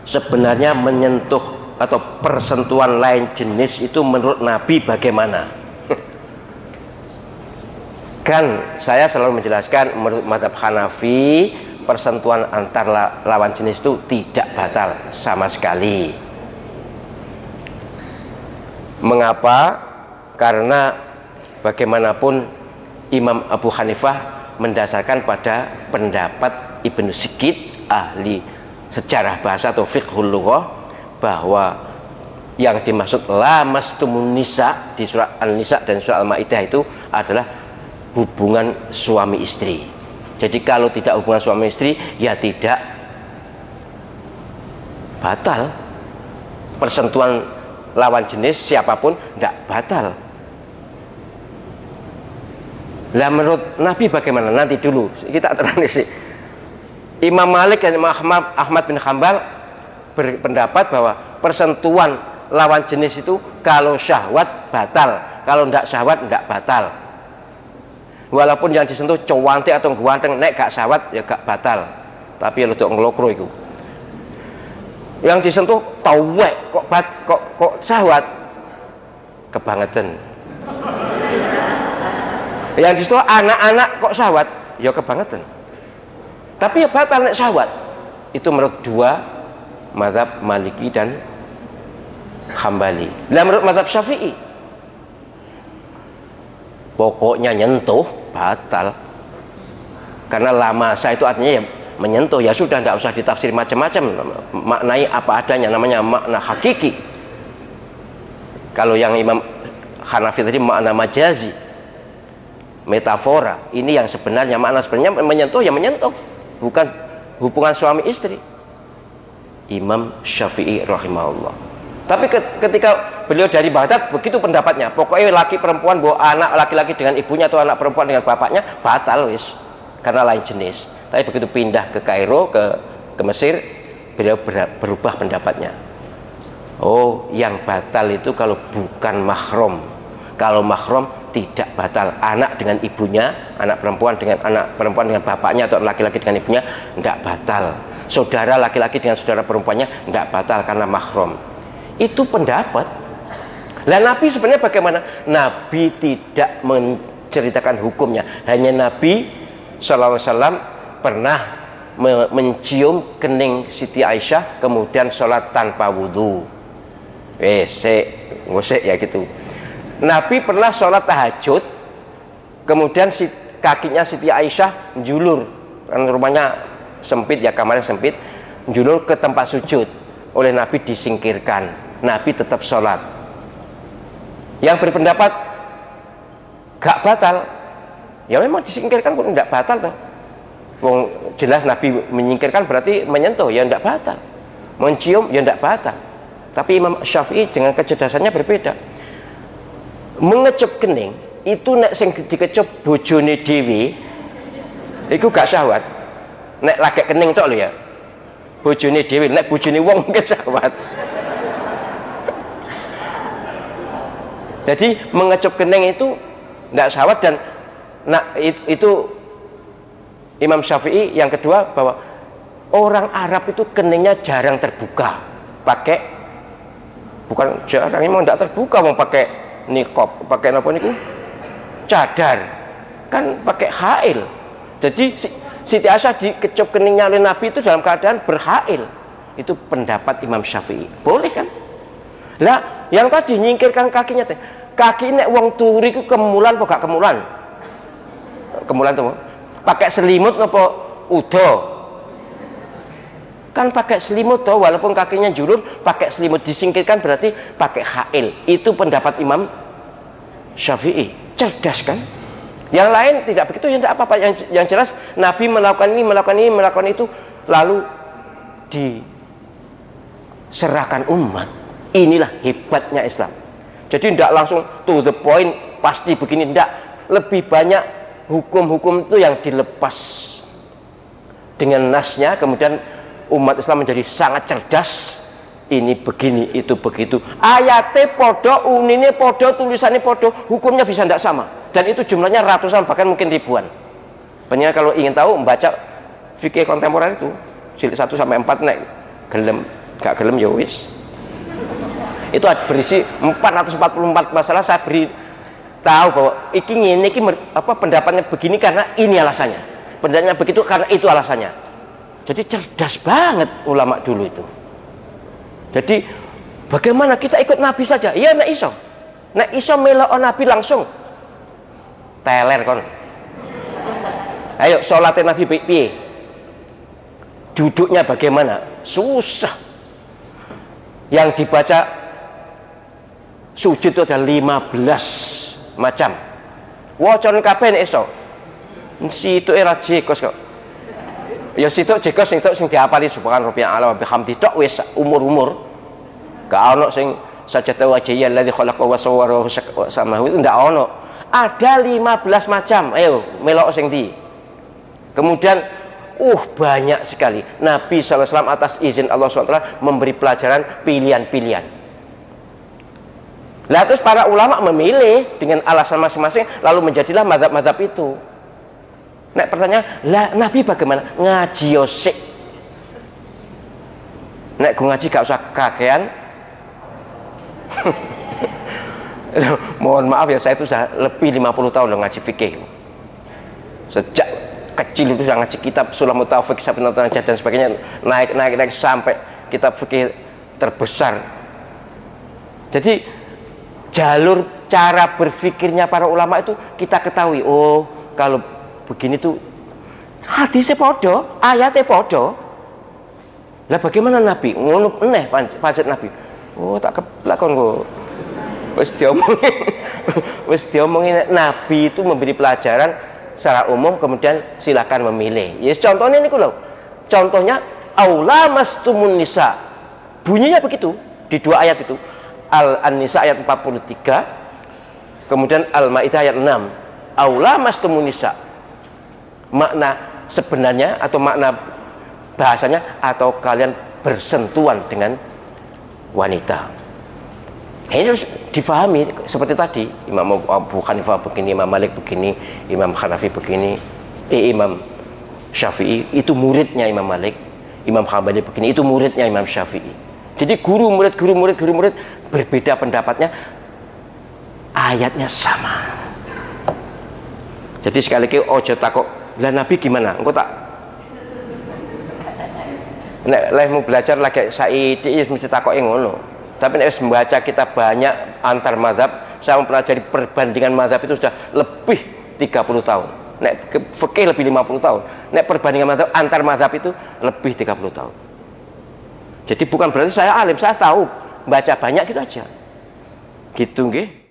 sebenarnya menyentuh atau persentuhan lain jenis itu menurut Nabi bagaimana? Kan saya selalu menjelaskan menurut mazhab Hanafi persentuhan antar lawan jenis itu tidak batal sama sekali. Mengapa? Karena bagaimanapun Imam Abu Hanifah mendasarkan pada pendapat Ibnu Sigit, ahli sejarah bahasa atau fiqhul lughah, bahwa yang dimaksud lamastumun nisa di surat An-Nisa dan surat Al-Maidah itu adalah hubungan suami istri. Jadi kalau tidak hubungan suami istri ya tidak batal. Persentuhan lawan jenis siapapun tidak batal. Lah menurut Nabi bagaimana? Nanti dulu kita terangkan sih. Imam Malik dan Imam Ahmad bin Hambal berpendapat bahwa persentuhan lawan jenis itu kalau syahwat batal, kalau tidak syahwat tidak batal. Walaupun yang disentuh cowantik atau guanteng, nek gak syahwat ya gak batal. Tapi ya untuk ngelokro itu. Yang disentuh tawek kok syahwat kebangetan. Yang disitu anak-anak kok syahwat ya kebangetan, tapi ya batal nek syahwat. Itu menurut dua mazhab Maliki dan Hambali. Nah menurut mazhab Syafi'i pokoknya nyentuh batal, karena lamasa itu artinya ya menyentuh, ya sudah tidak usah ditafsir macam-macam, maknai apa adanya, namanya makna hakiki. Kalau yang Imam Hanafi tadi makna majazi, metafora, ini yang sebenarnya makna sebenarnya menyentuh ya menyentuh, bukan hubungan suami istri. Imam Syafi'i rahimahullah. Tapi ketika beliau dari Baghdad begitu pendapatnya, pokoknya laki perempuan bawa anak laki-laki dengan ibunya atau anak perempuan dengan bapaknya batal wis, karena lain jenis. Tapi begitu pindah ke Kairo, ke Mesir, beliau berubah pendapatnya. Oh, yang batal itu kalau bukan mahram. Kalau mahram tidak batal. Anak dengan ibunya, anak perempuan dengan bapaknya atau laki-laki dengan ibunya tidak batal. Saudara laki-laki dengan saudara perempuannya tidak batal karena mahram. Itu pendapat. Lah Nabi sebenarnya bagaimana? Nabi tidak menceritakan hukumnya. Hanya Nabi SAW pernah mencium kening Siti Aisyah kemudian sholat tanpa wudhu. Ngosek ya gitu. Nabi pernah sholat tahajud kemudian kakinya Siti Aisyah njulur, kan rumahnya sempit ya, kamarnya sempit, njulur ke tempat sujud. Oleh Nabi disingkirkan, Nabi tetap sholat. Yang berpendapat gak batal, ya memang disingkirkan pun tidak batal toh. Wong jelas Nabi menyingkirkan berarti menyentuh ya tidak batal, mencium ya tidak batal. Tapi Imam Syafi'i dengan kecerdasannya berbeda. Mengecup kening itu nek sing dikecup bojone dhewe iku gak syahwat. Nek lagi kening tok lho ya. Bojone dhewe, nek bojone wong mungkin syahwat. Jadi mengecup kening itu tidak syahwat. Dan itu Imam Syafi'i. Yang kedua bahwa orang Arab itu keningnya jarang terbuka, pakai, bukan jarang, memang tidak terbuka, mau pakai niqab, pakai apa niku, cadar, kan pakai hail. Jadi Siti Aisyah dikecup keningnya oleh Nabi itu dalam keadaan berhail. Itu pendapat Imam Syafi'i, boleh kan? Lah yang tadi nyingkirkan kakinya teh, kaki nek wong turi ku kemulan apa gak kemulan? Kemulan tuh pakai selimut apa udo? Kan pakai selimut toh, walaupun kakinya julur pakai selimut, disingkirkan berarti pakai hail. Itu pendapat Imam Syafi'i. Cerdas kan? Yang lain tidak begitu, ya tidak apa-apa. Yang jelas Nabi melakukan ini, melakukan itu, lalu diserahkan umat. Inilah hebatnya Islam. Jadi tidak langsung to the point, pasti begini, tidak. Lebih banyak hukum-hukum itu yang dilepas dengan nasnya, kemudian umat Islam menjadi sangat cerdas. Ini begini, itu begitu, ayatnya podo, unine podo, tulisannya podo, hukumnya bisa tidak sama, dan itu jumlahnya ratusan bahkan mungkin ribuan. Banyak kalau ingin tahu membaca fikih kontemporer itu jilid 1 sampai 4 nek gelem gak gelem ya wis. Itu berisi 444 masalah. Saya beri tahu bahwa ini pendapatnya begini karena ini alasannya, pendapatnya begitu karena itu alasannya. Jadi cerdas banget ulama dulu itu. Jadi bagaimana kita ikut Nabi saja? Iya, nek iso melok Nabi langsung teler kon. Ayo sholatnya Nabi piye? Duduknya bagaimana? Susah. Yang dibaca sujud itu ada 15 macam. Wocon kabeh nek iso. Situ era jekos kok. Ya situ jekos sing diapali subhan rabbiyal a'la wa bihamdi tok wis umur-umur. Gak ono sing sajada wajhiyal ladzi khalaqa wa sawwara wa samahu itu ndak ono. Ada 15 macam. Ayo melok sing ndi? Kemudian banyak sekali. Nabi SAW atas izin Allah SWT memberi pelajaran pilihan-pilihan. Lah terus para ulama memilih dengan alasan masing-masing, lalu menjadilah mazhab-mazhab itu. Nah pertanyaan, lah Nabi bagaimana? Ngaji yosik. Nek gue ngaji gak usah kakean. Mohon maaf ya, saya itu sudah lebih 50 tahun loh ngaji fikih. Sejak kecil itu sudah ngaji kitab Sulamut Taufik, Safinatun Najah dan sebagainya, naik sampai kitab fikih terbesar. Jadi jalur cara berpikirnya para ulama itu kita ketahui. Oh, kalau begini tuh hadisnya podo, ayatnya podo. Lah bagaimana Nabi? Ngono eneh pancet Nabi. Oh, tak keblakon kok. Wis diomongin Nabi itu memberi pelajaran secara umum, kemudian silakan memilih. Yes, contohnya ini loh. Contohnya aula mastumun nisa. Bunyinya begitu di dua ayat itu. An-Nisa ayat 43, kemudian Al-Maidah ayat 6. Aula mastumun nisa. Makna sebenarnya atau makna bahasanya atau kalian bersentuhan dengan wanita. Ini harus difahami seperti tadi. Imam Abu Hanifah begini, Imam Malik begini, Imam Hanafi begini, Imam Syafi'i itu muridnya Imam Malik, Imam Hambali begini itu muridnya Imam Syafi'i. Jadi guru murid berbeda pendapatnya, ayatnya sama. Jadi sekali lagi ojo takok, lah Nabi gimana? Engko tak nek mau belajar lagi saiki mesti takoke ngono. Tapi nek membaca kitab banyak antar mazhab, saya mempelajari perbandingan mazhab itu sudah lebih 30 tahun. Nek fikih lebih 50 tahun. Nek perbandingan mazhab antar mazhab itu lebih 30 tahun. Jadi bukan berarti saya alim, saya tahu baca banyak gitu aja. Gitu nggih.